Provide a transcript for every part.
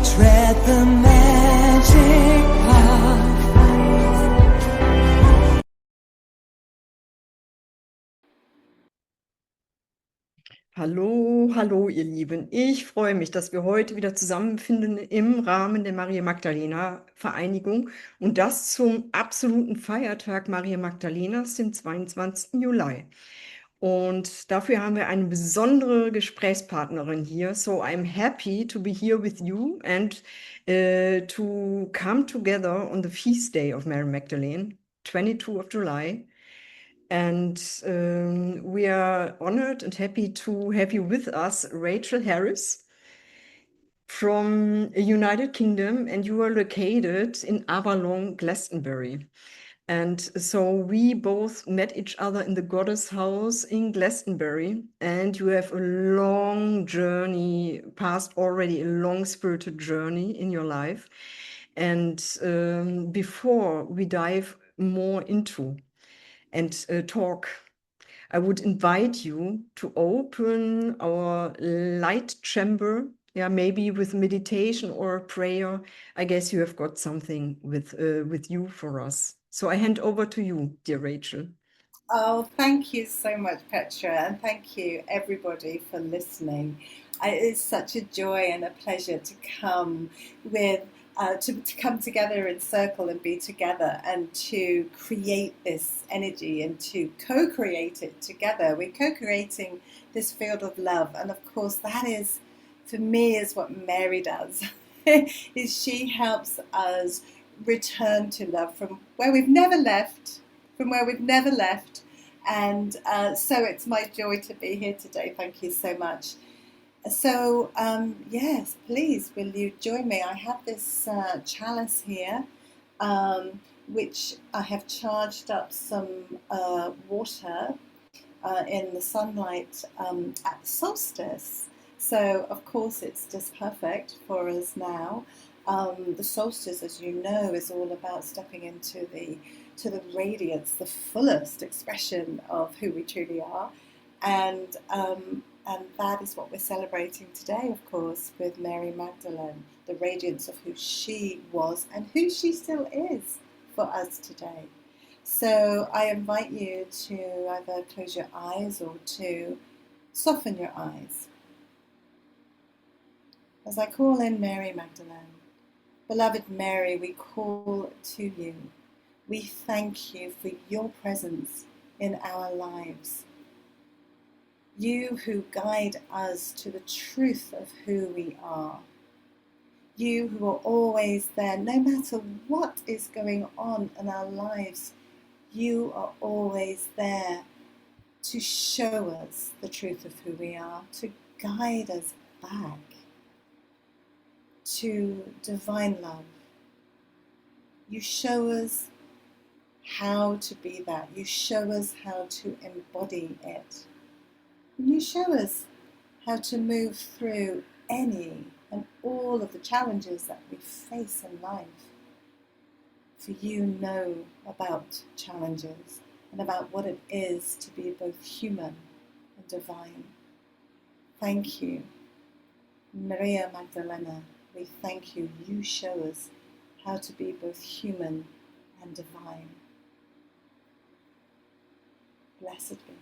tread the magic path. Hallo, hallo, ihr Lieben. Ich freue mich, dass wir heute wieder zusammenfinden im Rahmen der Maria Magdalena Vereinigung und das zum absoluten Feiertag Maria Magdalenas, dem 22. Juli. Und dafür haben wir eine besondere Gesprächspartnerin hier. So I'm happy to be here with you and to come together on the feast day of Mary Magdalene, 22 of July. And we are honored and happy to have you with us, Rachel Harris from United Kingdom, and you are located in Avalon, Glastonbury. And so we both met each other in the Goddess House in Glastonbury, and you have a long journey, past already a long spiritual journey in your life. And before we dive more into and talk, I would invite you to open our light chamber, yeah, maybe with meditation or prayer. I guess you have got something with you for us. So I hand over to you, dear Rachel. Oh, thank you so much, Petra, and thank you everybody for listening. It is such a joy and a pleasure to come with to come together in circle and be together and to create this energy and to co-create it together. We're co-creating this field of love, and of course, that is for me is what Mary does. Is she helps us return to love from where we've never left and so it's my joy to be here today. Thank you so much. So yes, please, will you join me? I have this chalice here, which I have charged up some water in the sunlight at the solstice. So of course it's just perfect for us now. The solstice, as you know, is all about stepping into the radiance, the fullest expression of who we truly are, and that is what we're celebrating today, of course, with Mary Magdalene, the radiance of who she was and who she still is for us today. So I invite you to either close your eyes or to soften your eyes as I call in Mary Magdalene. Beloved Mary, we call to you. We thank you for your presence in our lives. You who guide us to the truth of who we are. You who are always there, no matter what is going on in our lives, you are always there to show us the truth of who we are, to guide us back to divine love. You show us how to be that. You show us how to embody it. And you show us how to move through any and all of the challenges that we face in life. For you know about challenges and about what it is to be both human and divine. Thank you. Maria Magdalena, we thank you. You show us how to be both human and divine. Blessed be.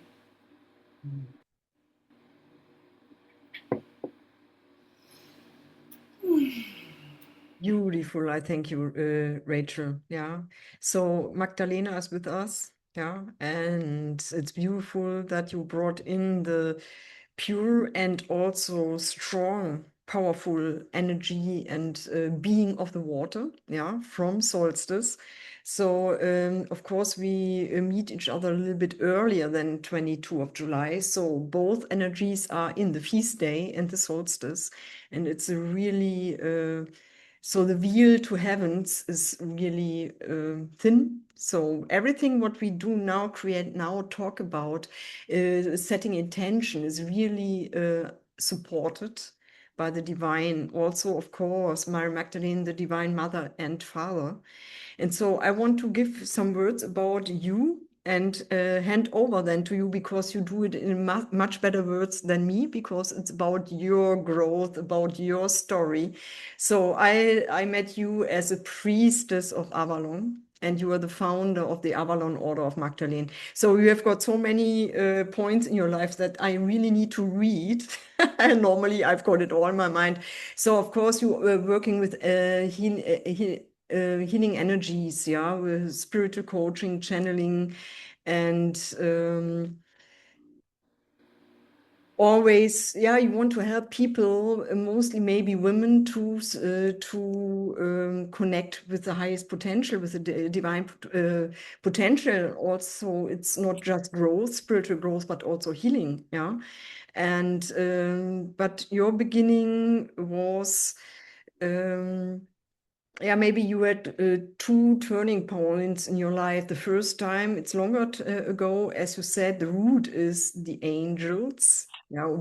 Beautiful. I thank you, Rachel. Yeah. So Magdalena is with us. Yeah. And it's beautiful that you brought in the pure and also strong, powerful energy and being of the water. Yeah. From solstice. So, of course, we meet each other a little bit earlier than 22 of July. So both energies are in the feast day and the solstice. And it's a really so the veil to heavens is really thin. So everything what we do now, create now, talk about, setting intention is really supported by the divine. Also, of course, Mary Magdalene, the divine mother and father. And so I want to give some words about you and hand over then to you, because you do it in much better words than me, because it's about your growth, about your story. So I met you as a priestess of Avalon, and you are the founder of the Avalon Order of Magdalene. So you have got so many points in your life that I really need to read. And normally I've got it all in my mind. So of course you were working with healing energies, yeah, with spiritual coaching, channeling, and always, yeah, you want to help people, mostly maybe women, to connect with the highest potential, with the divine potential. Also, it's not just growth, spiritual growth, but also healing, yeah. And but your beginning was. Yeah, maybe you had two turning points in your life. The first time, it's longer ago, as you said, the root is the angels. Yeah,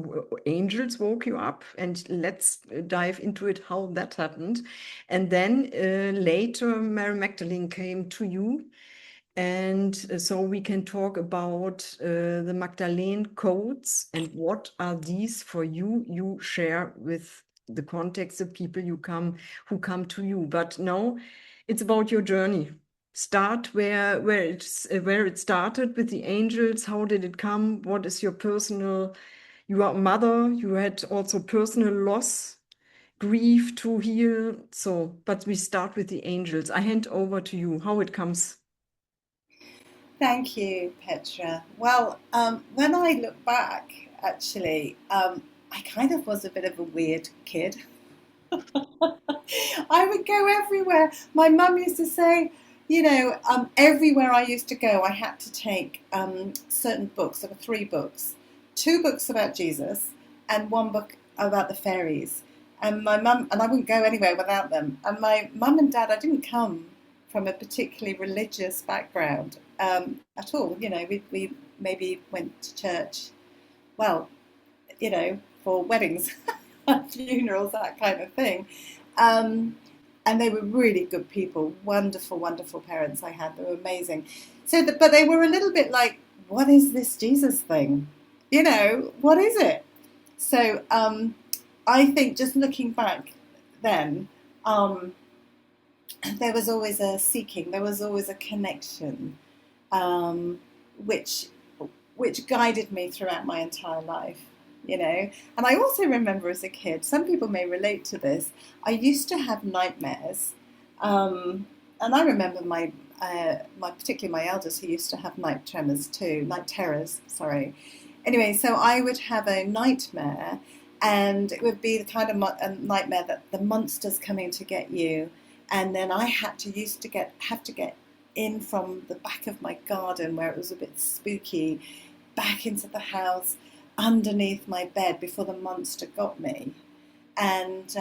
angels woke you up, and let's dive into it, how that happened. And then later, Mary Magdalene came to you, and so we can talk about the Magdalene codes and what are these for you. You share with the context of people who come to you. But now it's about your journey. Start where it started with the angels. How did it come? What is your personal? You are a mother. You had also personal loss, grief to heal. So, but we start with the angels. I hand over to you. How it comes. Thank you, Petra. Well, when I look back, actually, I kind of was a bit of a weird kid. I would go everywhere. My mum used to say, everywhere I used to go, I had to take certain books. There were 3 books, 2 books about Jesus, and 1 book about the fairies. And my mum, and I wouldn't go anywhere without them. And my mum and dad, I didn't come from a particularly religious background at all. We maybe went to church, well, for weddings, funerals, that kind of thing. And they were really good people, wonderful, wonderful parents I had. They were amazing. But they were a little bit like, what is this Jesus thing? What is it? So I think just looking back then, there was always a seeking, there was always a connection, which guided me throughout my entire life. And I also remember as a kid, some people may relate to this, I used to have nightmares, and I remember particularly my eldest, who used to have night terrors, sorry. Anyway, so I would have a nightmare, and it would be the kind of a nightmare that the monster's coming to get you, and then I have to get in from the back of my garden, where it was a bit spooky, back into the house, underneath my bed before the monster got me. And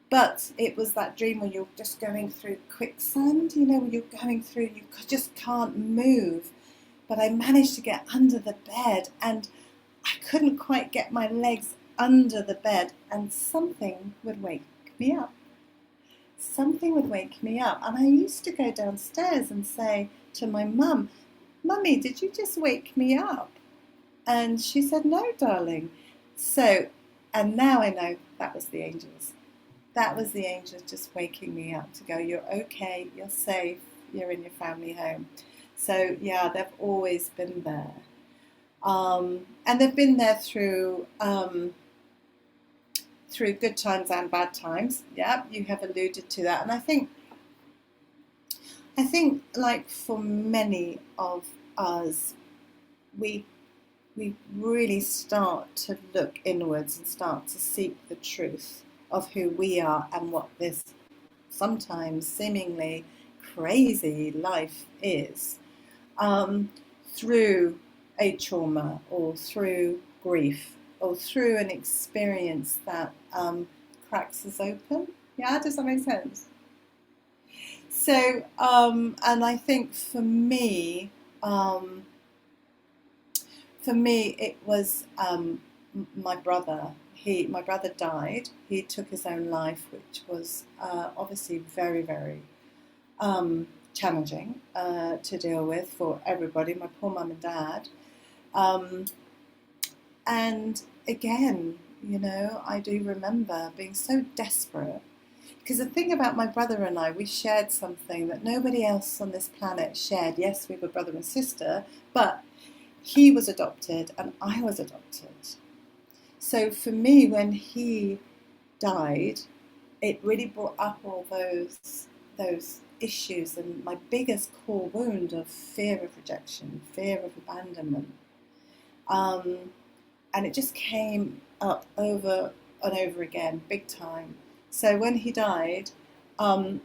but it was that dream when you're just going through quicksand, when you're going through, you just can't move. But I managed to get under the bed, and I couldn't quite get my legs under the bed, and something would wake me up. Something would wake me up. And I used to go downstairs and say to my mum, "Mummy, did you just wake me up?" And she said, "No, darling." So, and now I know that was the angels. That was the angels just waking me up to go, "You're okay, you're safe, you're in your family home." So, yeah, they've always been there. And they've been there through good times and bad times. Yeah, you have alluded to that. And I think like for many of us, we really start to look inwards and start to seek the truth of who we are and what this sometimes seemingly crazy life is, through a trauma or through grief or through an experience that cracks us open. Yeah, does that make sense? So, and I think for me, it was my brother. My brother died. He took his own life, which was obviously very, very challenging to deal with for everybody, my poor mum and dad. And again, you know, I do remember being so desperate, because the thing about my brother and I, we shared something that nobody else on this planet shared. Yes, we were brother and sister, but he was adopted and I was adopted. So for me, when he died, it really brought up all those issues and my biggest core wound of fear of rejection, fear of abandonment. And it just came up over and over again, big time. So when he died, I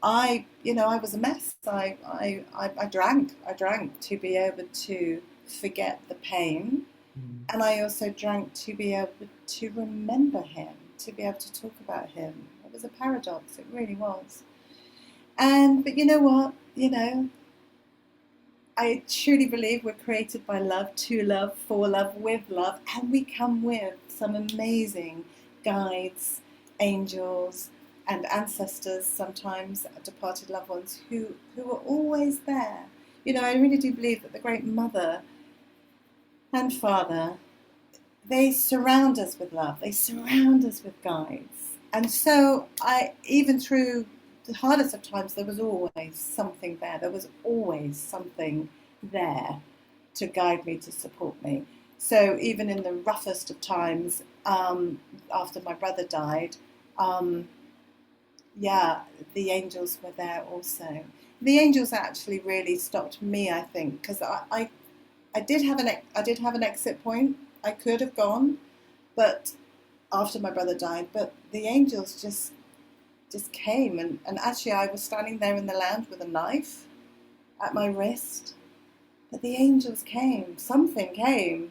was a mess. I drank to be able to forget the pain. And I also drank to be able to remember him, to be able to talk about him. It was a paradox, it really was. But you know what? You know, I truly believe we're created by love, to love, for love, with love, and we come with some amazing guides, angels, and ancestors, sometimes departed loved ones, who are always there. You know, I really do believe that the Great Mother and Father, they surround us with love, they surround us with guides. And so even through the hardest of times, there was always something there. There was always something there to guide me, to support me. So even in the roughest of times, after my brother died, the angels were there also. The angels actually really stopped me, I think, because I did have an exit point. I could have gone, but after my brother died, but the angels just came, and actually I was standing there in the lounge with a knife at my wrist, but the angels came, something came,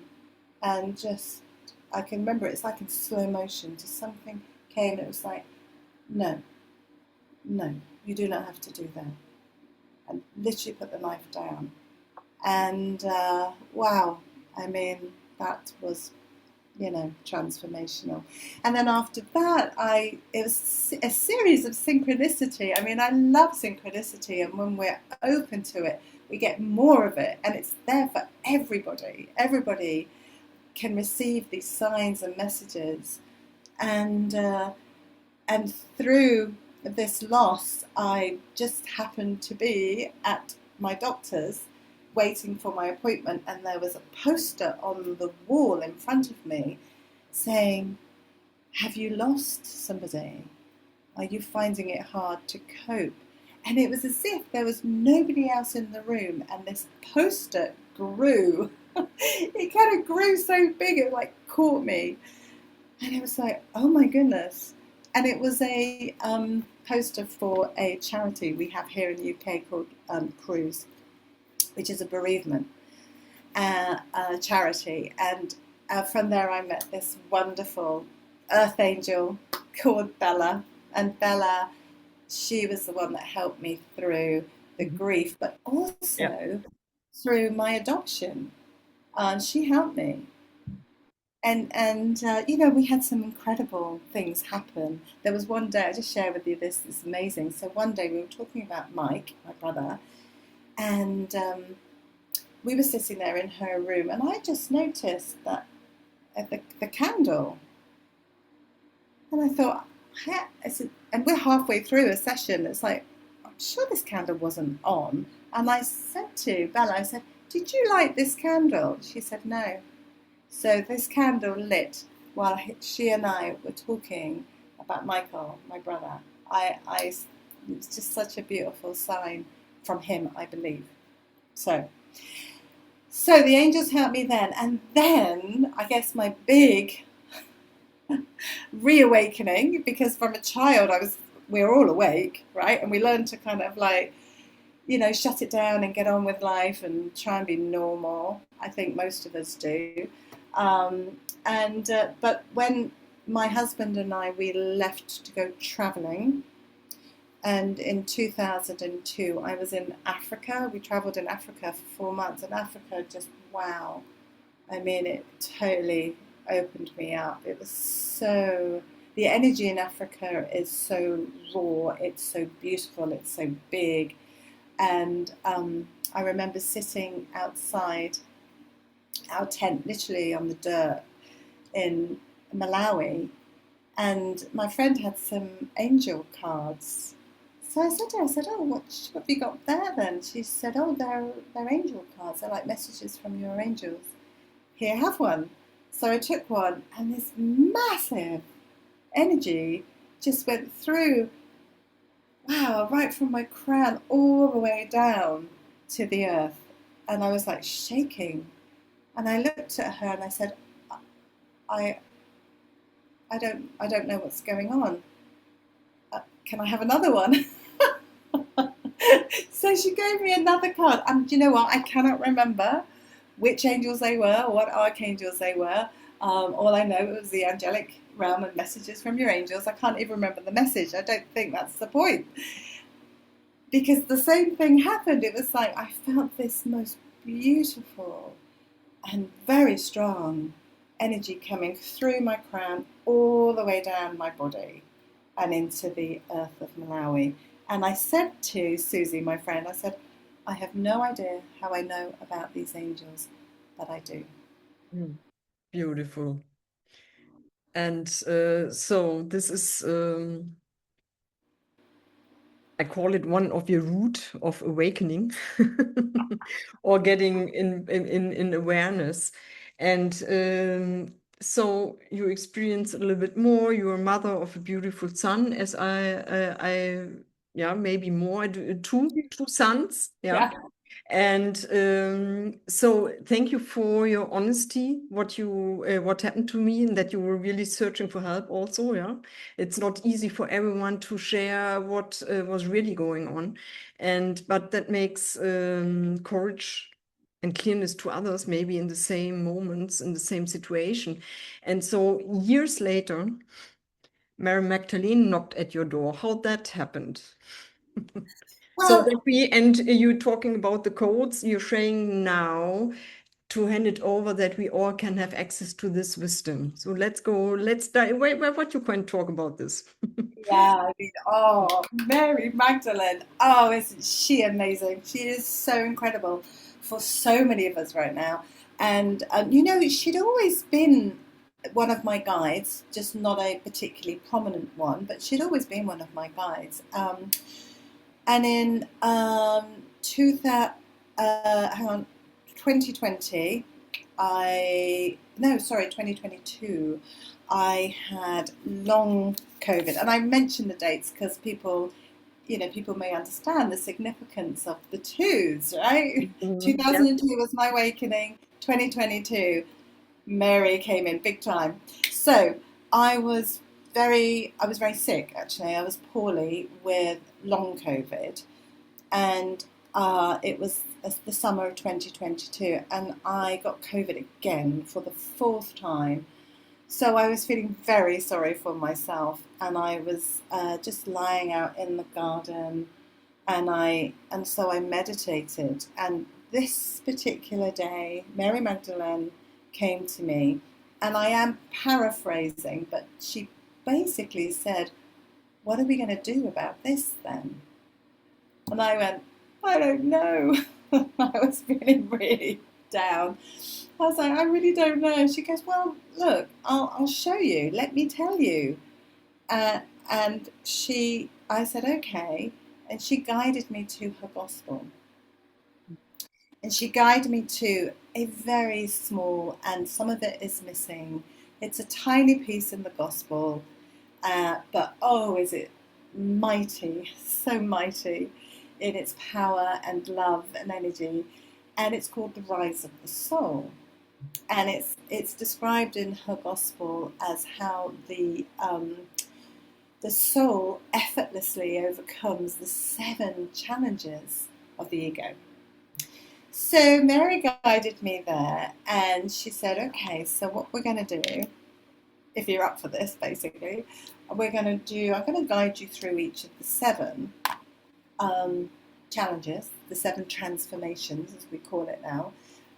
and just, I can remember it's like in slow motion, just something came, and it was like, no, you do not have to do that, and literally put the knife down. And wow, I mean, that was, you know, transformational. And then after that, it was a series of synchronicity. I mean, I love synchronicity, and when we're open to it, we get more of it, and it's there for everybody. Everybody can receive these signs and messages, and through this loss, I just happened to be at my doctor's waiting for my appointment, and there was a poster on the wall in front of me saying, "Have you lost somebody? Are you finding it hard to cope?" And it was as if there was nobody else in the room, and this poster grew. It kind of grew so big, it like caught me, and it was like, oh my goodness. And it was a poster for a charity we have here in the UK called Cruise, which is a bereavement charity. And from there I met this wonderful earth angel called Bella. And Bella, she was the one that helped me through the grief, but also through my adoption. She helped me. And you know, we had some incredible things happen. There was one day, I just share with you this, it's amazing. So one day we were talking about Mike, my brother, and we were sitting there in her room, and I just noticed that the candle, and I thought, and we're halfway through a session, it's like, I'm sure this candle wasn't on. And I said to Bella, I said, "Did you light this candle?" She said, "No." So this candle lit while she and I were talking about Michael, my brother. It was just such a beautiful sign from him, I believe. So the angels helped me then. And then I guess my big reawakening, because from a child we were all awake, right? And we learned to kind of like, you know, shut it down and get on with life and try and be normal. I think most of us do. But when my husband and we left to go traveling, and in 2002 I was in Africa. We traveled in Africa for 4 months, and Africa just, wow. I mean, it totally opened me up. It was so, the energy in Africa is so raw, it's so beautiful, it's so big. And I remember sitting outside our tent, literally on the dirt in Malawi, and my friend had some angel cards. So I said to her, I said, "Oh, what have you got there then?" She said, "Oh, they're angel cards. They're like messages from your angels. Here, have one." So I took one, and this massive energy just went through, wow, right from my crown all the way down to the earth. And I was like shaking. And I looked at her and I said, I, I don't know what's going on. Can I have another one? So she gave me another card. And you know what? I cannot remember which angels they were or what archangels they were. All I know was the angelic realm and messages from your angels. I can't even remember the message. I don't think that's the point. Because the same thing happened. It was like I felt this most beautiful and very strong energy coming through my crown all the way down my body and into the earth of Malawi. And I said to Susie, my friend, I said, "I have no idea how I know about these angels, but I do." Beautiful. And so this is, I call it one of your route of awakening or getting in awareness. And so you experience a little bit more. You're a mother of a beautiful son, as yeah, maybe more, two sons, yeah. And so thank you for your honesty, what happened to me, and that you were really searching for help also, yeah. It's not easy for everyone to share what was really going on, but that makes courage and clearness to others, maybe in the same moments, in the same situation. And so years later, Mary Magdalene knocked at your door. How that happened? So Well, that and you talking about the codes you're sharing now to hand it over, that we all can have access to this wisdom. So let's dive. What you can talk about this? yeah, I mean, oh, Mary Magdalene. Oh, isn't she amazing? She is so incredible for so many of us right now. And, you know, she'd always been one of my guides, just not a particularly prominent one, but she'd always been one of my guides. And in 2020, 2022, I had long COVID. And I mention the dates because people may understand the significance of the twos, right? Yeah. 2002 was my awakening, 2022, Mary came in big time. So I was very sick, actually. I was poorly with long COVID. And it was the summer of 2022, and I got COVID again for the fourth time. So I was feeling very sorry for myself, and I was just lying out in the garden, and so I meditated. And this particular day, Mary Magdalene came to me, and I am paraphrasing, but she basically said, "What are we going to do about this then?" And I went, "I don't know." I was feeling really down. I was like, "I really don't know." She goes, "Well, look, I'll show you. Let me tell you." And I said, "Okay." And she guided me to her gospel. And she guided me to a very small, and some of it is missing. It's a tiny piece in the gospel, but oh, is it mighty, so mighty in its power and love and energy. And it's called The Rise of the Soul. And it's described in her gospel as how the soul effortlessly overcomes the 7 challenges of the ego. So Mary guided me there, and she said, "Okay, so what we're going to do, if you're up for this, basically, I'm going to guide you through each of the 7 challenges, the 7 transformations, as we call it now.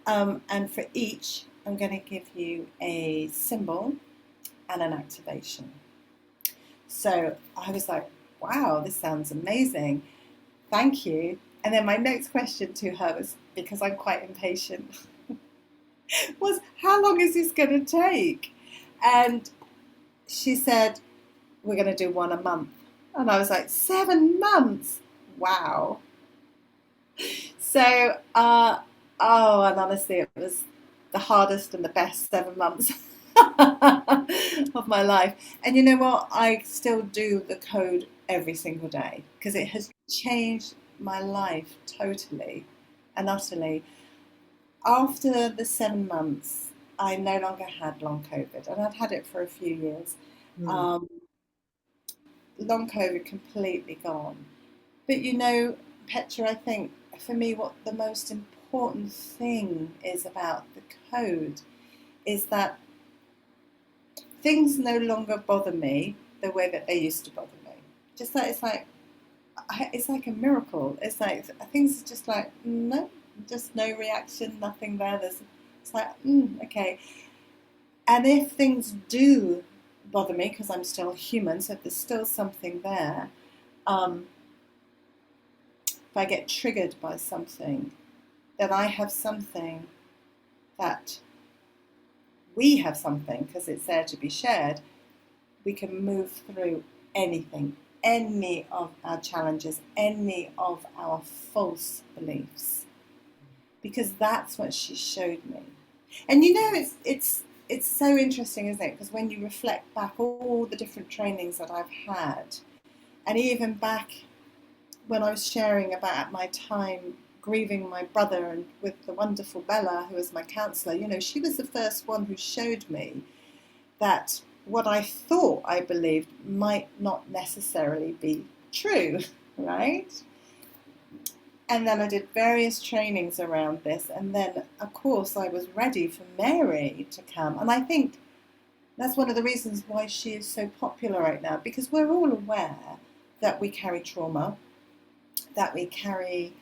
And for each, I'm going to give you a symbol and an activation." So I was like, "Wow, this sounds amazing. Thank you." And then my next question to her was, because I'm quite impatient, was, how long is this going to take? And she said, we're going to do one a month. And I was like, 7 months? Wow. So, and honestly, it was the hardest and the best 7 months of my life. And you know what? I still do the code every single day because it has changed my life totally and utterly. After the 7 months, I no longer had long COVID, and I'd had it for a few years. Mm. Long COVID completely gone. But you know, Petra, I think for me, what the most important thing is about the code is that things no longer bother me the way that they used to bother me. Just that it's like a miracle. It's like things are just like no, just no reaction, nothing there. It's like okay. And if things do bother me because I'm still human, so if there's still something there, if I get triggered by something, then I have something that we have something because it's there to be shared. We can move through anything, any of our challenges, any of our false beliefs, because that's what she showed me. And you know, it's so interesting, isn't it? Because when you reflect back all the different trainings that I've had, and even back when I was sharing about my time grieving my brother and with the wonderful Bella, who was my counsellor, you know, she was the first one who showed me that what I thought I believed might not necessarily be true, right? And then I did various trainings around this, and then, of course, I was ready for Mary to come. And I think that's one of the reasons why she is so popular right now, because we're all aware that we carry trauma, that we carry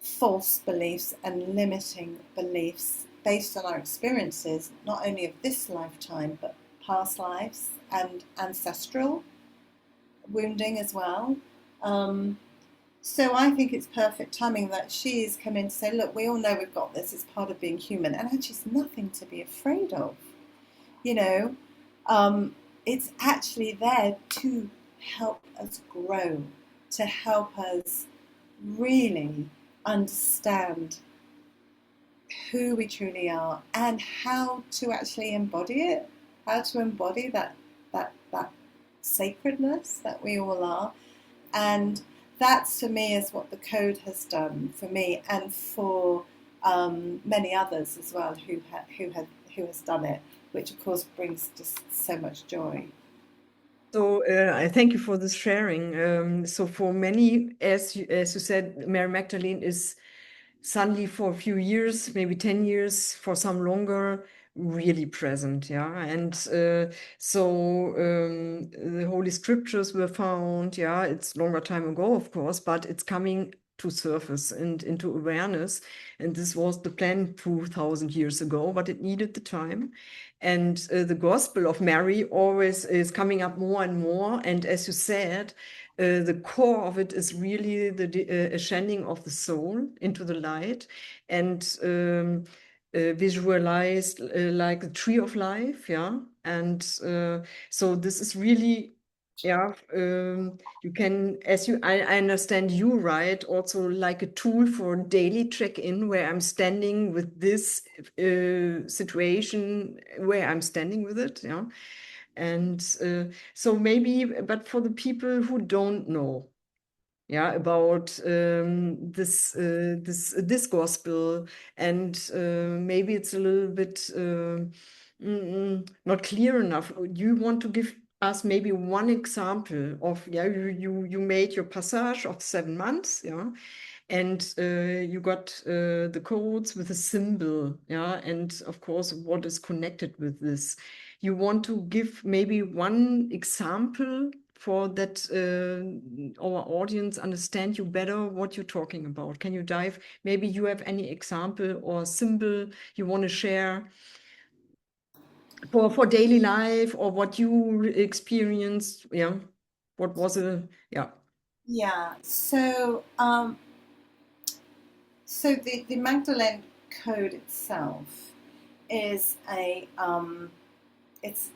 false beliefs and limiting beliefs based on our experiences, not only of this lifetime, but past lives and ancestral wounding as well. So I think it's perfect timing that she's come in to say, look, we all know we've got this, it's part of being human, and actually it's nothing to be afraid of. You know, it's actually there to help us grow, to help us really understand who we truly are and how to actually embody it, how to embody that sacredness that we all are. And that, to me, is what the code has done for me and for many others as well who has done it, which of course brings just so much joy. So I thank you for this sharing. So for many, as you said, Mary Magdalene is suddenly for a few years, maybe 10 years, for some longer, really present, yeah. And the Holy Scriptures were found, yeah. It's longer time ago, of course, but it's coming to surface and into awareness. And this was the plan 2000 years ago, but it needed the time. And the Gospel of Mary always is coming up more and more. And as you said, the core of it is really the ascending of the soul into the light and visualized like the tree of life, yeah. And so this is really, yeah, you can, I understand you, right, also like a tool for daily check-in where I'm standing with this situation, where I'm standing with it, yeah. And so maybe, but for the people who don't know, yeah, about this gospel, and maybe it's a little bit not clear enough. Do you want to give us maybe one example of, yeah, you made your passage of 7 months, yeah, and you got the codes with a symbol, yeah, and of course what is connected with this. You want to give maybe one example for that our audience understand you better what you're talking about. Can you dive? Maybe you have any example or symbol you want to share for daily life or what you experienced. Yeah, what was it? Yeah. Yeah. So the Magdalene code itself is it's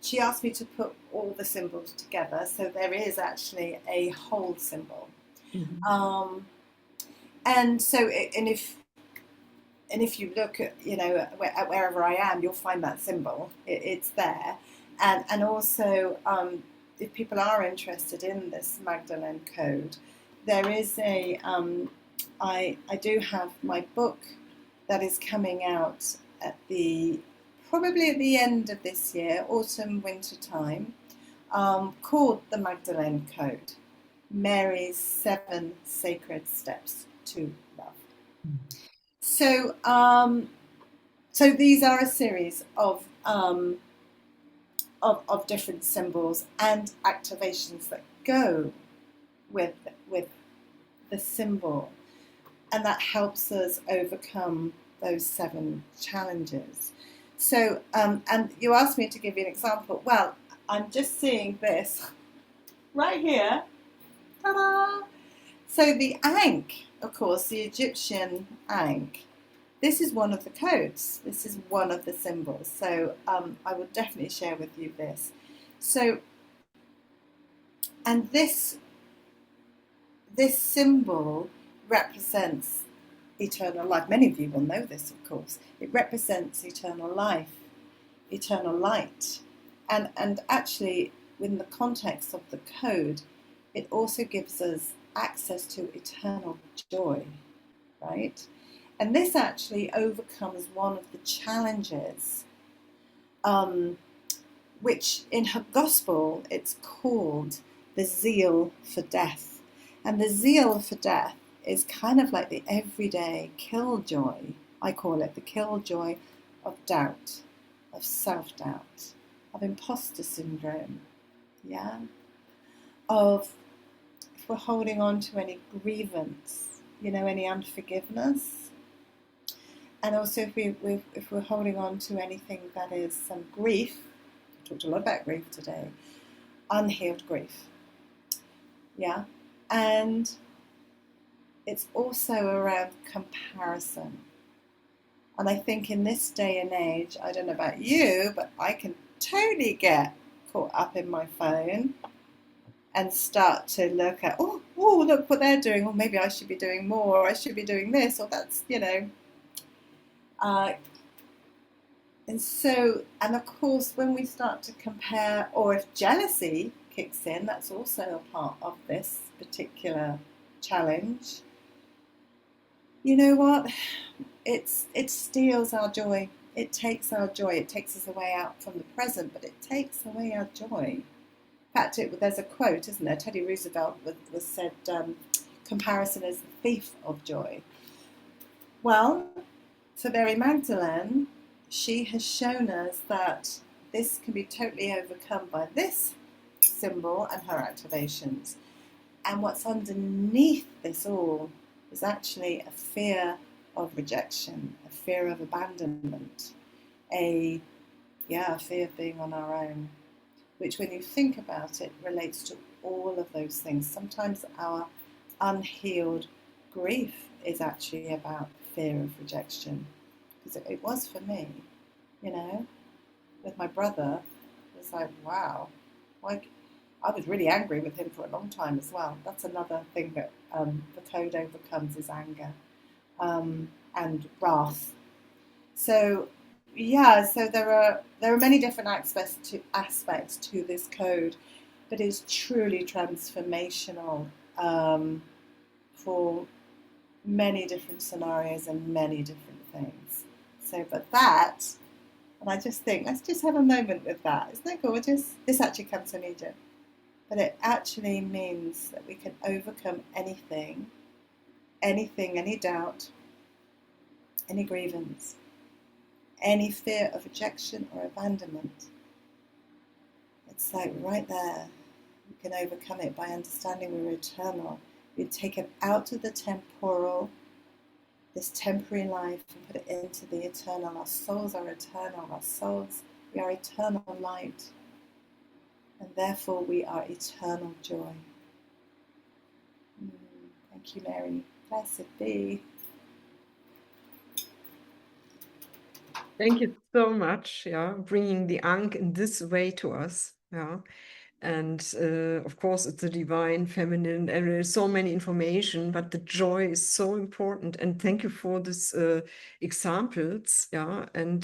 she asked me to put all the symbols together, so there is actually a whole symbol. Mhm. And so if you look at at wherever I am, you'll find that symbol. It's there, and also if people are interested in this Magdalene code, there is I do have my book that is coming out probably at the end of this year, autumn winter time, called the Magdalene Code, Mary's 7 Sacred Steps to Love. So so these are a series of different symbols and activations that go with the symbol, and that helps us overcome those 7 challenges. So and you asked me to give you an example. Well, I'm just seeing this right here. Ta-da! So the Ankh, of course, the Egyptian Ankh, this is one of the codes. This is one of the symbols. So I will definitely share with you this. So, and this symbol represents eternal life. Many of you will know this, of course. It represents eternal life, eternal light. And actually, in the context of the code, it also gives us access to eternal joy, right? And this actually overcomes one of the challenges, which in her gospel it's called the zeal for death. And the zeal for death is kind of like the everyday killjoy. I call it the killjoy of doubt, of self-doubt, of imposter syndrome, yeah? Of if we're holding on to any grievance, any unforgiveness, and also if we're holding on to anything that is some grief. I talked a lot about grief today, unhealed grief, yeah? And it's also around comparison. And I think in this day and age, I don't know about you, but I can totally get caught up in my phone and start to look at, oh, look what they're doing, or maybe I should be doing more, or I should be doing this, or that's, and of course, when we start to compare, or if jealousy kicks in, that's also a part of this particular challenge. You know what? It steals our joy. It takes our joy. It takes us away out from the present, but it takes away our joy. In fact, there's a quote, isn't there? Teddy Roosevelt was said, comparison is the thief of joy. Well, for Mary Magdalene, she has shown us that this can be totally overcome by this symbol and her activations. And what's underneath this all is actually a fear of rejection, a fear of abandonment, a fear of being on our own, which when you think about it relates to all of those things. Sometimes our unhealed grief is actually about fear of rejection, because it was for me, with my brother. It was like, wow, I was really angry with him for a long time as well. That's another thing that the code overcomes, is anger and wrath. So so there are many different aspects to this code, but it's truly transformational for many different scenarios and many different things. So, but that, and I just think, let's just have a moment with that. Isn't that gorgeous? This actually comes from Egypt. But it actually means that we can overcome anything, any doubt, any grievance, any fear of rejection or abandonment. It's like right there, we can overcome it by understanding we're eternal. We're taken out of the temporal, this temporary life, and put it into the eternal. Our souls are eternal. We are eternal light. And therefore we are eternal joy. Thank you, Mary. Blessed be. Thank you so much, yeah, bringing the Ankh in this way to us, yeah. And of course, it's the divine feminine, and there's so many information, but the joy is so important. And thank you for this examples, yeah. And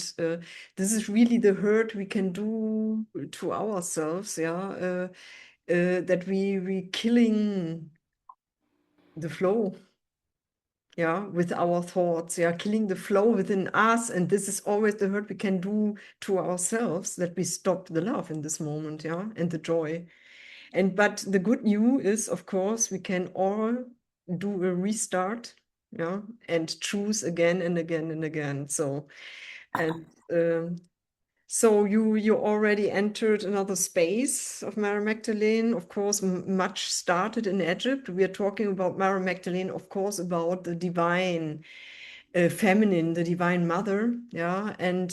this is really the hurt we can do to ourselves, yeah. That we killing the flow, yeah, with our thoughts, yeah, killing the flow within us. And this is always the hurt we can do to ourselves, that we stop the love in this moment, yeah, and the joy. And but the good news is, of course, we can all do a restart, yeah, and choose again and again and again. So, and so you already entered another space of Mary Magdalene. Of course, much started in Egypt. We are talking about Mary Magdalene, of course, about the divine feminine, the divine mother, yeah, and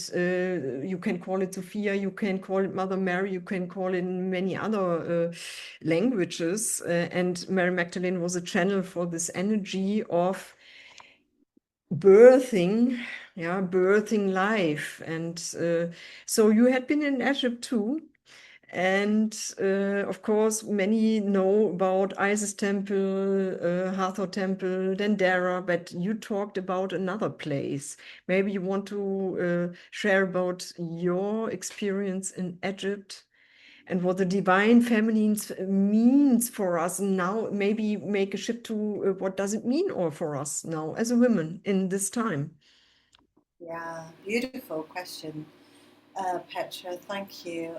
you can call it Sophia, you can call it Mother Mary, you can call it in many other languages, and Mary Magdalene was a channel for this energy of birthing, yeah, birthing life. And so you had been in Egypt too. And of course, many know about Isis Temple, Hathor Temple, Dendera, but you talked about another place. Maybe you want to share about your experience in Egypt and what the divine feminine means for us now. Maybe make a shift to what does it mean or for us now as a woman in this time. Yeah, beautiful question, Petra. Thank you.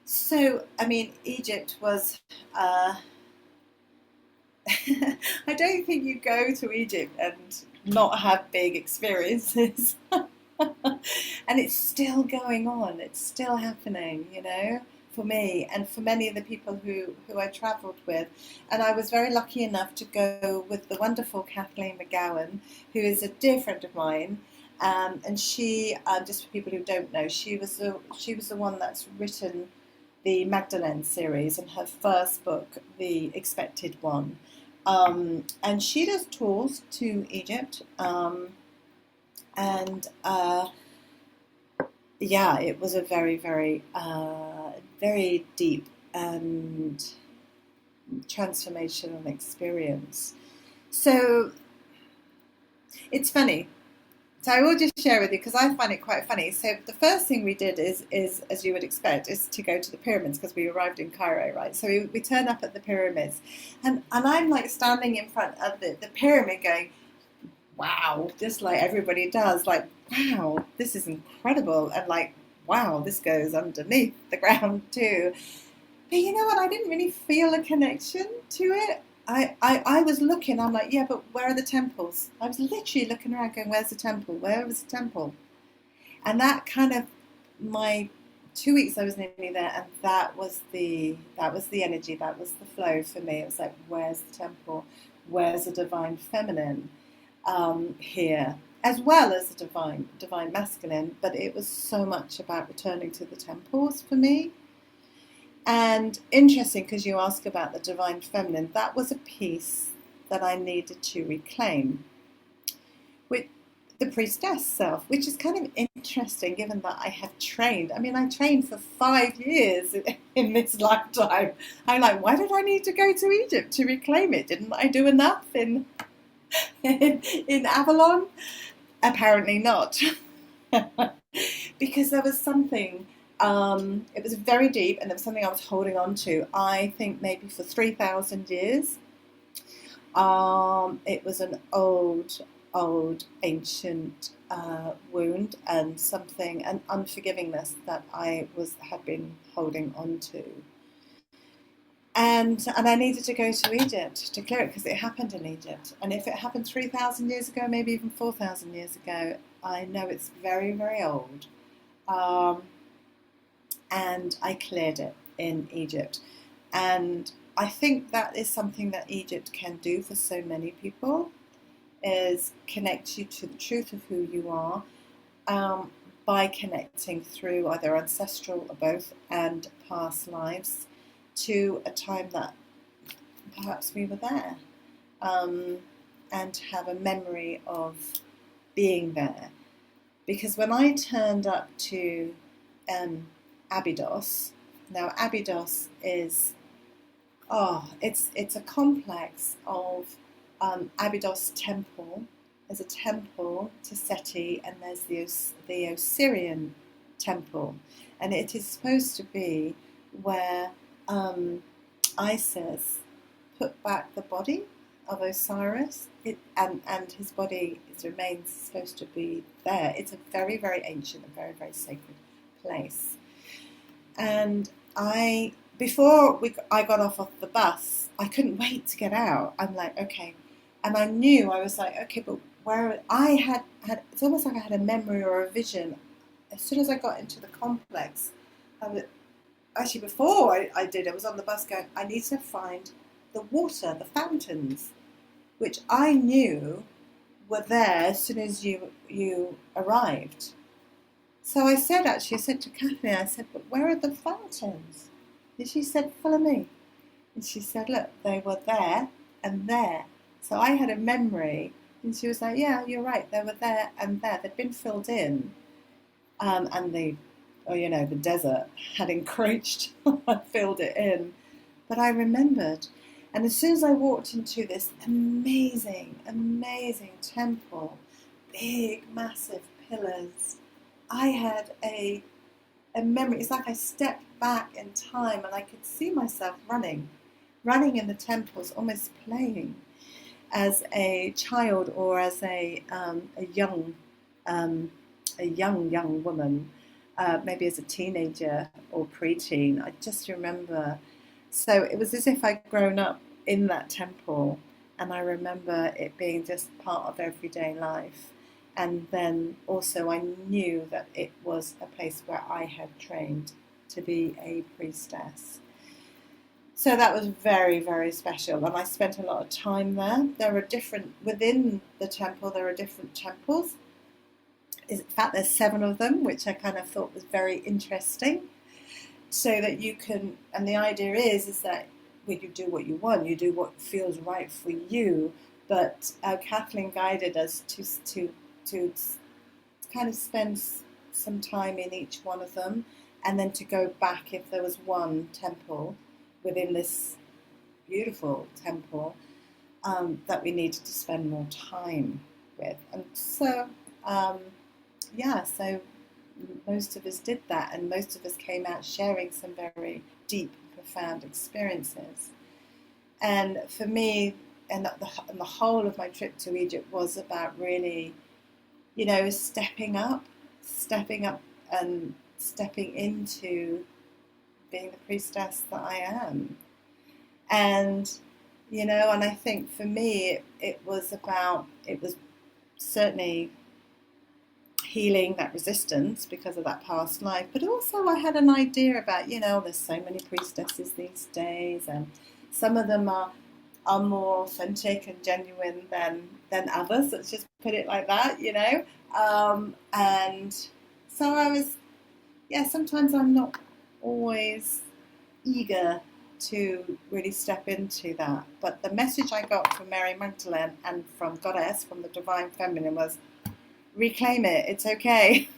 So, I mean, Egypt was. I don't think you go to Egypt and not have big experiences. And it's still going on. It's still happening, you know, for me and for many of the people who I travelled with. And I was very lucky enough to go with the wonderful Kathleen McGowan, who is a dear friend of mine. And she, just for people who don't know, she was the one that's written the Magdalene series and her first book, The Expected One. And she does tours to Egypt. And yeah, it was a very, very, very deep and transformational experience. So it's funny. So I will just share with you because I find it quite funny. So the first thing we did is as you would expect, is to go to the pyramids because we arrived in Cairo, right? So we turned up at the pyramids, and I'm like standing in front of the pyramid going, wow, just like everybody does, like, wow, this is incredible, and like, wow, this goes underneath the ground too. But you know what? I didn't really feel a connection to it. I was looking, I'm like, yeah, but where are the temples? I was literally looking around going, where's the temple? Where was the temple? And that kind of, my 2 weeks I was nearly there, and that was the energy, that was the flow for me. It was like, where's the temple? Where's the divine feminine here? As well as the divine masculine, but it was so much about returning to the temples for me. And interesting, because you ask about the divine feminine, that was a piece that I needed to reclaim with the priestess self, which is kind of interesting given that I have trained. I mean, I trained for 5 years in this lifetime. I'm like, why did I need to go to Egypt to reclaim it? Didn't I do enough in Avalon? Apparently not. Because there was something, it was very deep, and there was something I was holding on to, I think maybe for 3,000 years. It was an old, ancient wound, and something, an unforgivingness that I had been holding on to. And I needed to go to Egypt to clear it, because it happened in Egypt. And if it happened 3,000 years ago, maybe even 4,000 years ago, I know it's very, very old. And I cleared it in Egypt. And I think that is something that Egypt can do for so many people, is connect you to the truth of who you are, by connecting through either ancestral or both and past lives to a time that perhaps we were there, and have a memory of being there. Because when I turned up to Abydos, now Abydos is, it's a complex of Abydos temple. There's a temple to Seti, and there's the Osirian temple, and it is supposed to be where Isis put back the body of Osiris, and his body, his remains, supposed to be there. It's a very, very ancient and very, very sacred place. And before I got off the bus, I couldn't wait to get out. I'm like, okay. And I knew, I was like, okay, but where I had it's almost like I had a memory or a vision. As soon as I got into the complex, actually before I was on the bus going, I need to find the water, the fountains, which I knew were there as soon as you arrived. So I said to Kathleen, I said, but where are the fountains? And she said, follow me. And she said, look, they were there and there. So I had a memory, and she was like, yeah, you're right, they were there and there. They'd been filled in, and the desert had encroached and filled it in. But I remembered. And as soon as I walked into this amazing, amazing temple, big, massive pillars, I had a memory. It's like I stepped back in time and I could see myself running in the temples, almost playing as a child or as a young woman, maybe as a teenager or preteen. I just remember. So it was as if I'd grown up in that temple, and I remember it being just part of everyday life. And then also I knew that it was a place where I had trained to be a priestess. So that was very, very special, and I spent a lot of time there. Within the temple, there are different temples. In fact, there's 7 of them, which I kind of thought was very interesting. So that you can, and the idea is that when you do what you want, you do what feels right for you. But Kathleen guided us to kind of spend some time in each one of them, and then to go back if there was one temple within this beautiful temple that we needed to spend more time with. And so, so most of us did that, and most of us came out sharing some very deep, profound experiences. And for me, and the whole of my trip to Egypt was about really, stepping up and stepping into being the priestess that I am. And, and I think for me, it was certainly healing that resistance because of that past life, but also I had an idea about, there's so many priestesses these days, and some of them are more authentic and genuine than others. Let's just put it like that, and so I was, sometimes I'm not always eager to really step into that, but the message I got from Mary Magdalene and from Goddess, from the Divine Feminine, was reclaim it, it's okay.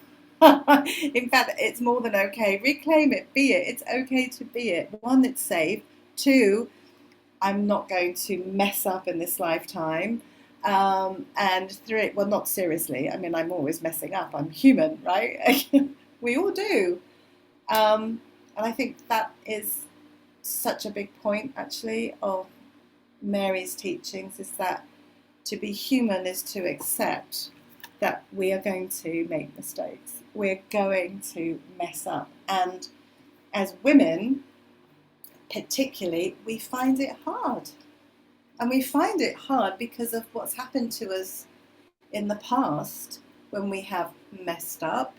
In fact, it's more than okay. Reclaim it, be it. It's okay to be it. 1, it's safe. 2, I'm not going to mess up in this lifetime. And 3, well, not seriously. I mean, I'm always messing up. I'm human, right? We all do. And I think that is such a big point, actually, of Mary's teachings, is that to be human is to accept that we are going to make mistakes. We're going to mess up. And as women, particularly, we find it hard. And we find it hard because of what's happened to us in the past when we have messed up,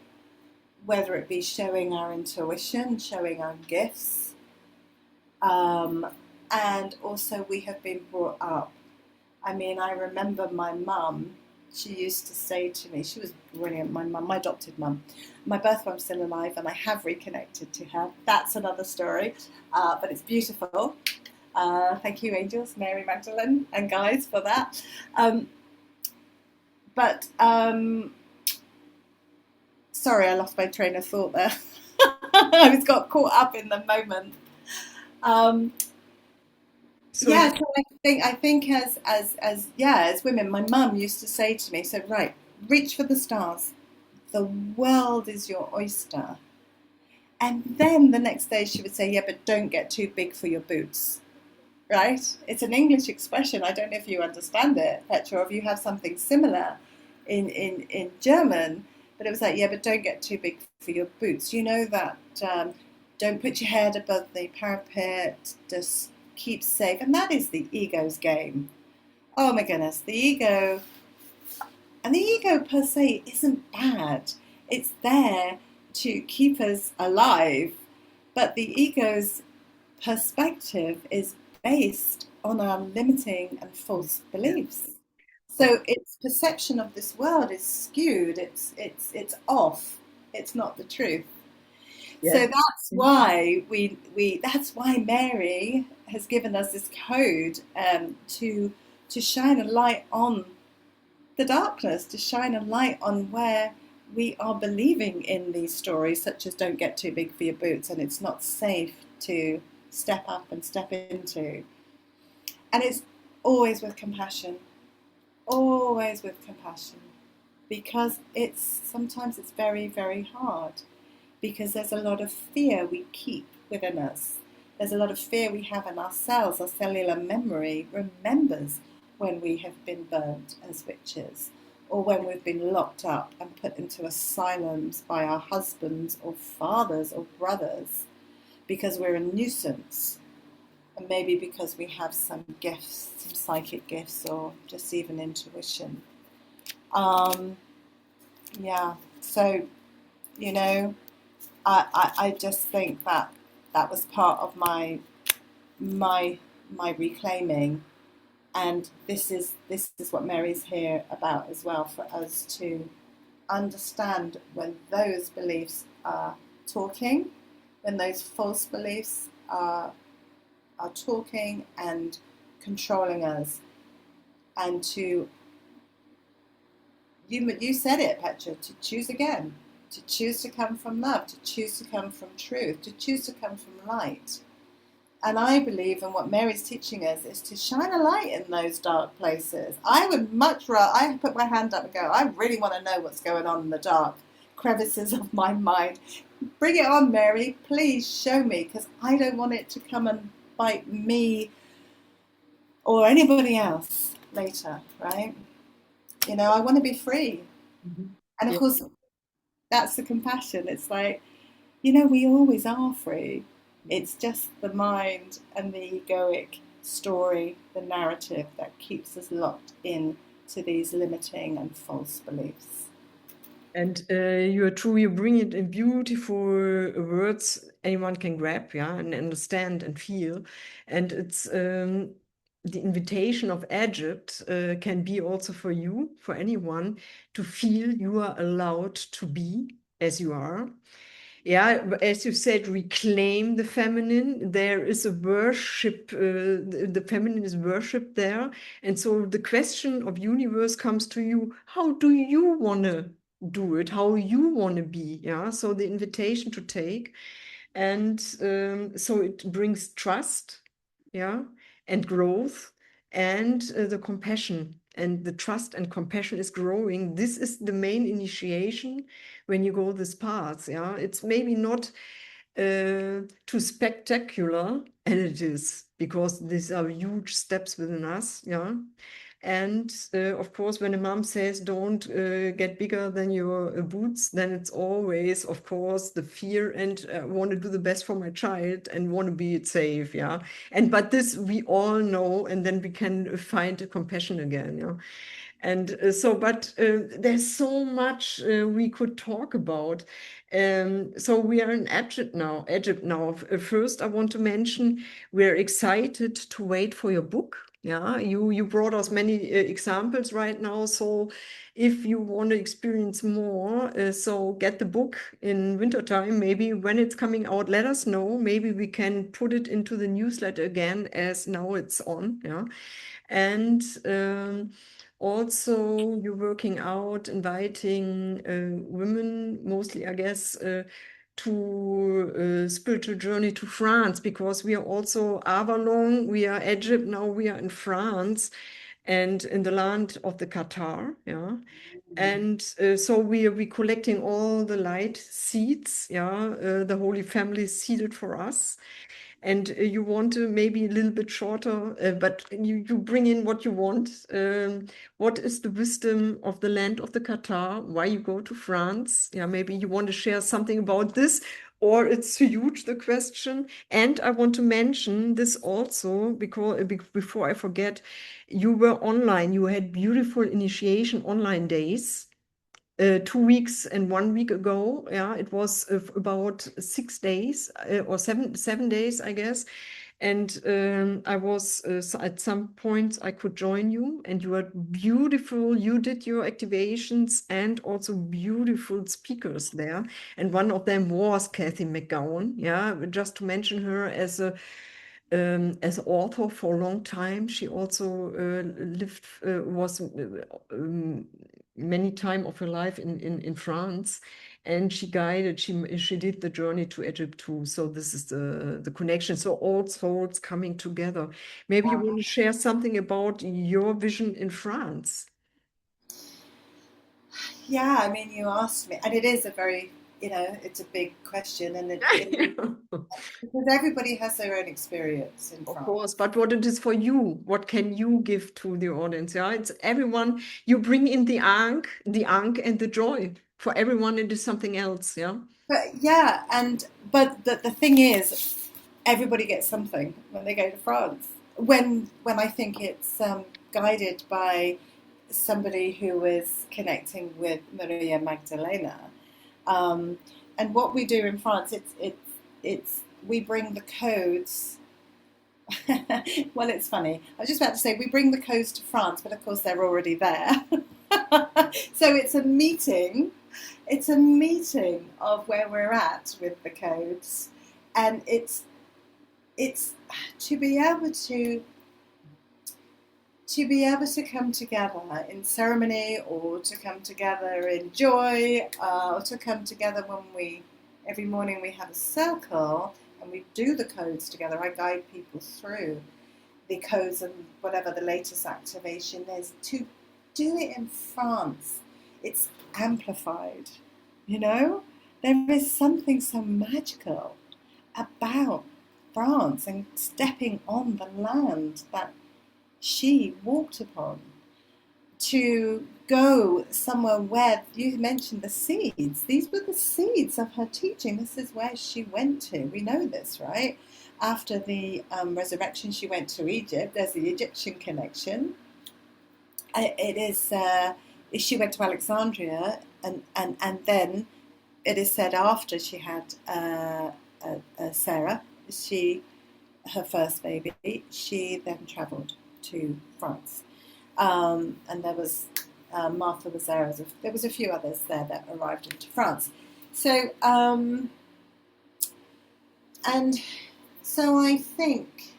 whether it be showing our intuition, showing our gifts, and also we have been brought up. I mean, I remember my mum, she used to say to me, she was brilliant, my mum, my adopted mum. My birth mum's still alive, and I have reconnected to her. That's another story, but it's beautiful. Thank you, angels, Mary, Magdalene, and guys for that. Sorry, I lost my train of thought there. I just got caught up in the moment. Yeah, so I think as women, my mum used to say to me, so right, reach for the stars. The world is your oyster. And then the next day she would say, yeah, but don't get too big for your boots. Right? It's an English expression. I don't know if you understand it, Petra, or if you have something similar in German. But it was like, yeah, but don't get too big for your boots. You know that don't put your head above the parapet, just keep safe. And that is the ego's game. Oh my goodness, the ego. And the ego per se isn't bad. It's there to keep us alive. But the ego's perspective is based on our limiting and false beliefs. So its perception of this world is skewed. It's off. It's not the truth. Yeah. So that's why that's why Mary has given us this code to shine a light on the darkness, to shine a light on where we are believing in these stories, such as don't get too big for your boots, and it's not safe to step up and step into. And it's always with compassion, because sometimes it's very, very hard, because there's a lot of fear we keep within us. There's a lot of fear we have in ourselves. Our cellular memory remembers when we have been burnt as witches, or when we've been locked up and put into asylums by our husbands or fathers or brothers, because we're a nuisance, and maybe because we have some gifts, some psychic gifts, or just even intuition. So, you know, I just think that was part of my reclaiming, and this is what Mary's here about as well, for us to understand when those beliefs are talking, when those false beliefs are talking and controlling us, and to you said it, Petra, to choose again, to choose to come from love, to choose to come from truth, to choose to come from light. And I believe in what Mary's teaching us is to shine a light in those dark places. I would much rather, I put my hand up and go, I really want to know what's going on in the dark crevices of my mind. Bring it on, Mary. Please show me, because I don't want it to come and bite me or anybody else later, right? You know, I want to be free. Mm-hmm. And of course, that's the compassion. It's like, you know, we always are free. It's just the mind and the egoic story, the narrative, that keeps us locked in to these limiting and false beliefs. And you're true, you bring it in beautiful words anyone can grab, yeah, and understand and feel. And it's the invitation of Egypt can be also for you, for anyone, to feel you are allowed to be as you are. Yeah, as you said, reclaim the feminine. There is a worship, the feminine is worshipped there. And so the question of universe comes to you, how do you want to do it? How you want to be? Yeah, so the invitation to take. And so it brings trust, yeah, and growth, and the compassion. And the trust and compassion is growing. This is the main initiation when you go this path. Yeah, it's maybe not too spectacular, and it is, because these are huge steps within us. Yeah. And of course, when a mom says don't get bigger than your boots, then it's always, of course, the fear and want to do the best for my child and want to be safe. Yeah. And but this we all know, and then we can find a compassion again. Yeah. And but there's so much we could talk about. So we are in Egypt now. First, I want to mention we're excited to wait for your book. Yeah, you brought us many examples right now. So if you want to experience more, so get the book in wintertime. Maybe when it's coming out, let us know. Maybe we can put it into the newsletter again, as now it's on. Yeah, and also you're working out, inviting women, mostly, I guess. To spiritual journey to France, because we are also Avalon, we are Egypt, now we are in France and in the land of the Qatar, yeah. And so we collecting all the light seeds, yeah. The Holy Family seeded for us. And you want to maybe a little bit shorter, but you bring in what you want. What is the wisdom of the land of the Qatar? Why you go to France? Yeah, maybe you want to share something about this, or it's huge, the question. And I want to mention this also, because before I forget, you were online. You had beautiful initiation online days. 2 weeks and 1 week ago. Yeah, it was about 6 days or seven days, I guess. And I was at some points I could join you, and you were beautiful. You did your activations and also beautiful speakers there. And one of them was Kathy McGowan. Yeah, just to mention her as as author for a long time. She also was many time of her life in France, and she guided, she did the journey to Egypt too. So this is the connection. So all souls coming together. Maybe you want to share something about your vision in France. Yeah, I mean, you asked me, and it is a very, it's a big question, and because everybody has their own experience in Of France. course, but what it is for you, what can you give to the audience? Yeah, it's everyone. You bring in the ankh and the joy. For everyone, it is something else. Yeah. But yeah, but the thing is, everybody gets something when they go to France. When I think it's guided by somebody who is connecting with Maria Magdalena, and what we do in France, it's we bring the codes. Well, it's funny. I was just about to say we bring the codes to France, but of course they're already there. So it's a meeting. It's a meeting of where we're at with the codes, and it's to be able to come together in ceremony, or to come together in joy, or to come together when every morning we have a circle and we do the codes together. I guide people through the codes and whatever the latest activation is. To do it in France, it's amplified, There is something so magical about France and stepping on the land that she walked upon, to go somewhere where you mentioned the seeds. These were the seeds of her teaching. This is where she went to. We know this, right? After the resurrection, she went to Egypt. There's the Egyptian connection. It is. She went to Alexandria, and then it is said after she had Sarah, her first baby, she then travelled to France. And there was Martha was there. There was a few others there that arrived into France. So and so I think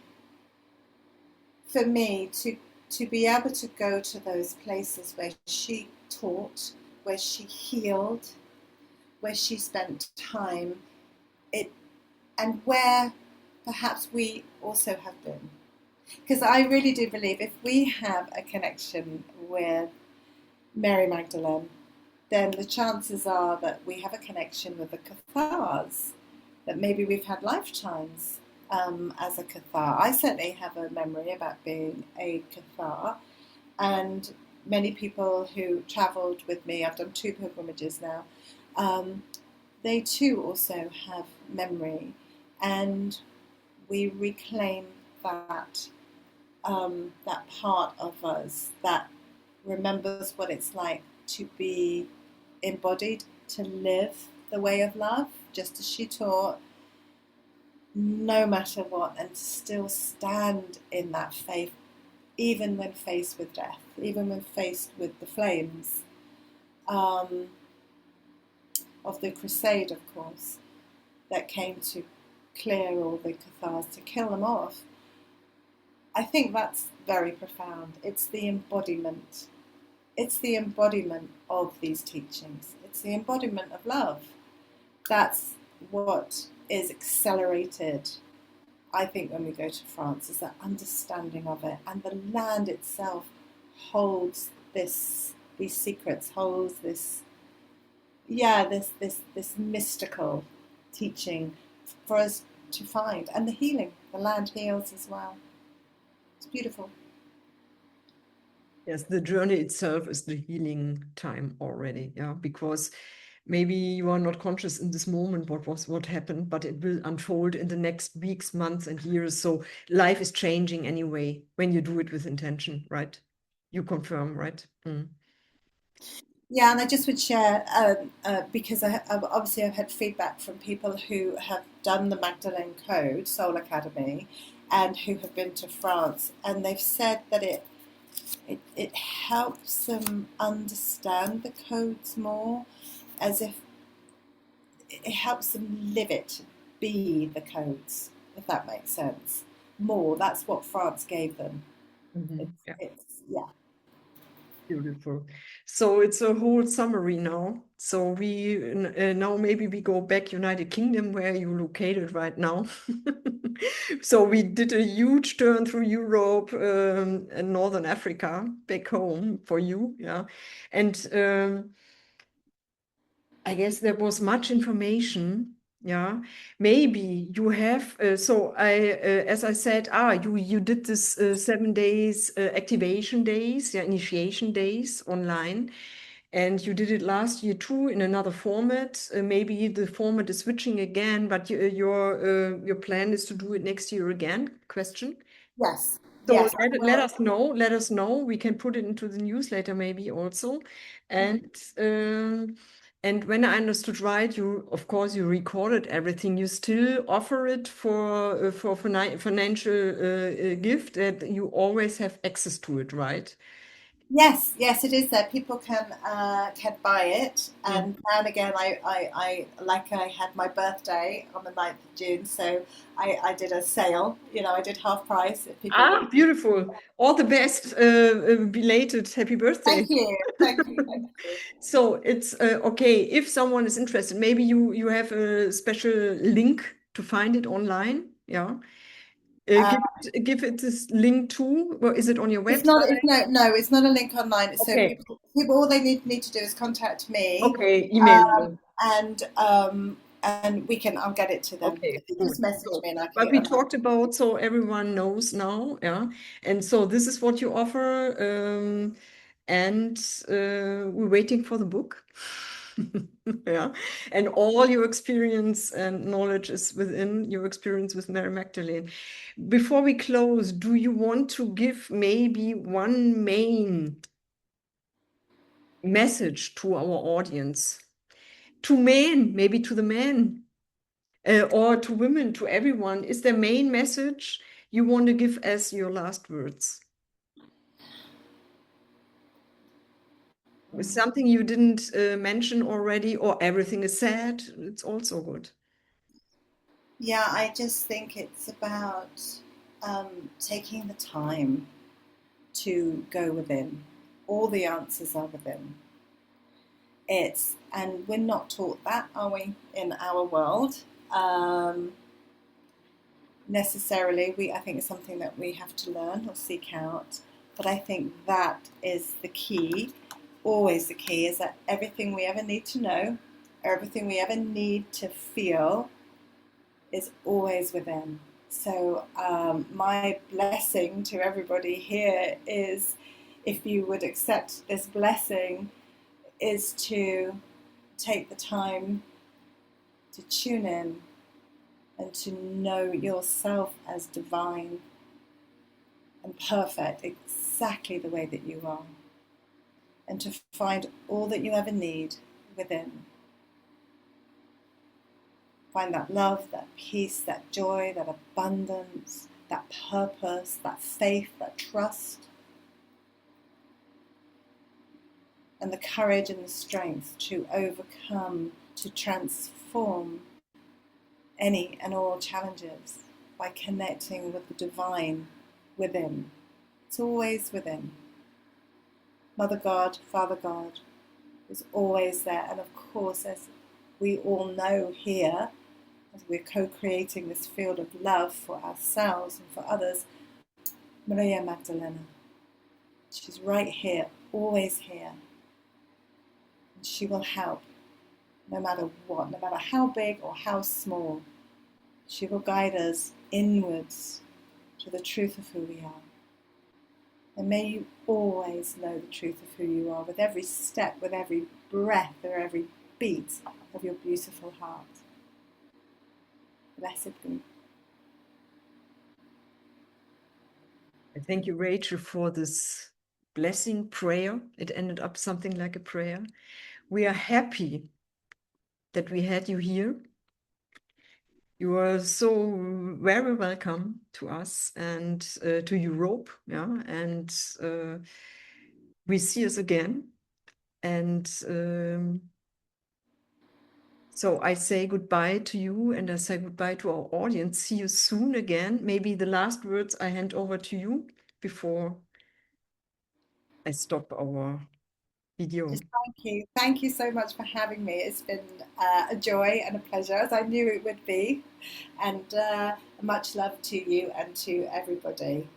for me to be able to go to those places where she taught, where she healed, where she spent time, and where perhaps we also have been. Because I really do believe if we have a connection with Mary Magdalene, then the chances are that we have a connection with the Cathars, that maybe we've had lifetimes as a Cathar. I certainly have a memory about being a Cathar, and many people who travelled with me, I've done 2 pilgrimages now, they too also have memory, and we reclaim that that part of us that remembers what it's like to be embodied, to live the way of love, just as she taught, no matter what, and to still stand in that faith even when faced with death, even when faced with the flames of the crusade, of course, that came to clear all the Cathars, to kill them off. I think that's very profound. It's the embodiment. It's the embodiment of these teachings. It's the embodiment of love. That's what is accelerated, I think, when we go to France, is that understanding of it. And the land itself holds these secrets, holds this mystical teaching for us to find. And the healing, the land heals as well. It's beautiful. Yes, the journey itself is the healing time already, yeah, because maybe you are not conscious in this moment what happened, but it will unfold in the next weeks, months, and years. So life is changing anyway when you do it with intention, right? You confirm, right? Mm. Yeah, and I just would share because obviously I've had feedback from people who have done the Magdalene Code, Soul Academy, and who have been to France, and they've said that it helps them understand the codes more, as if it helps them live it, be the codes, if that makes sense. More, that's what France gave them. Yeah. Yeah. Beautiful. So it's a whole summary now. So we now maybe we go back United Kingdom where you're located right now. So we did a huge turn through Europe and Northern Africa back home for you, yeah. And I guess there was much information. Yeah, maybe you have. So as I said, you did this 7 days activation days, yeah, initiation days online, and you did it last year too in another format. Maybe the format is switching again, but your plan is to do it next year again? Question. Yes. So Yes. let us know. Let us know. We can put it into the newsletter maybe also. And when I understood right, you of course you recorded everything. You still offer it for financial gift that you always have access to it, right? Yes, yes, it is there. People can buy it, Mm. and now and again, I like I had my birthday on the 9th of June, so I did a sale. You know, I did half price if people want. Beautiful. All the best. Belated happy birthday. Thank you, thank you, thank you. So it's okay if someone is interested. Maybe you have a special link to find it online. Yeah. Uh, Give it this link too, or is it on your it's not. website? It's no. It's not a link online. So Okay. people all they need to do is contact me, Okay. Email you. and we can. I'll get it to them. Okay. If you Good. just message So, me, and I can but get we them out. talked about so everyone knows now. Yeah. And so this is what you offer. And we're waiting for the book. Yeah. And all your experience and knowledge is within your experience with Mary Magdalene. Before we close, do you want to give maybe one main message to our audience? To men, maybe to the men, or to women, to everyone. Is there main message you want to give as your last words? Something you didn't mention already, or everything is said, it's also good. Yeah, I just think it's about taking the time to go within. All the answers are within. And we're not taught that, are we, in our world? Necessarily, I think it's something that we have to learn or seek out. But I think that is the key. Always the key is that everything we ever need to know, everything we ever need to feel, is always within. So my blessing to everybody here is, if you would accept this blessing, is to take the time to tune in and to know yourself as divine and perfect, exactly the way that you are, and to find all that you ever need within. Find that love, that peace, that joy, that abundance, that purpose, that faith, that trust, and the courage and the strength to overcome, to transform any and all challenges by connecting with the divine within. It's always within. Mother God, Father God is always there. And of course, as we all know here, as we're co-creating this field of love for ourselves and for others, Maria Magdalena, she's right here, always here. And she will help, no matter what, no matter how big or how small. She will guide us inwards to the truth of who we are. And may you always know the truth of who you are with every step, with every breath, or every beat of your beautiful heart. Blessed be. Thank you, Rachel, for this blessing prayer. It ended up something like a prayer. We are happy that we had you here. You are so very welcome to us and to Europe, yeah, and we see us again. And so I say goodbye to you, and I say goodbye to our audience. See you soon again. Maybe the last words I hand over to you before I stop our video. Just thank you. Thank you so much for having me. It's been a joy and a pleasure, as I knew it would be. And much love to you and to everybody.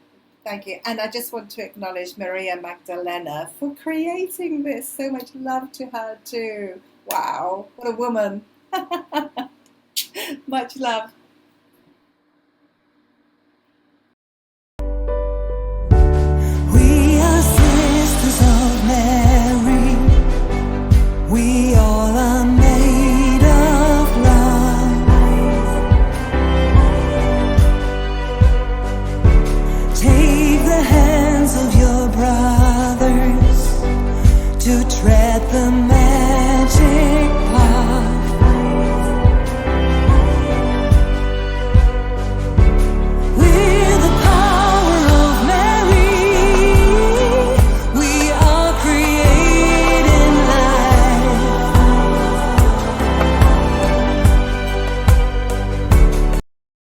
Thank you. And I just want to acknowledge Maria Magdalena for creating this. So much love to her too. Wow, what a woman. Much love.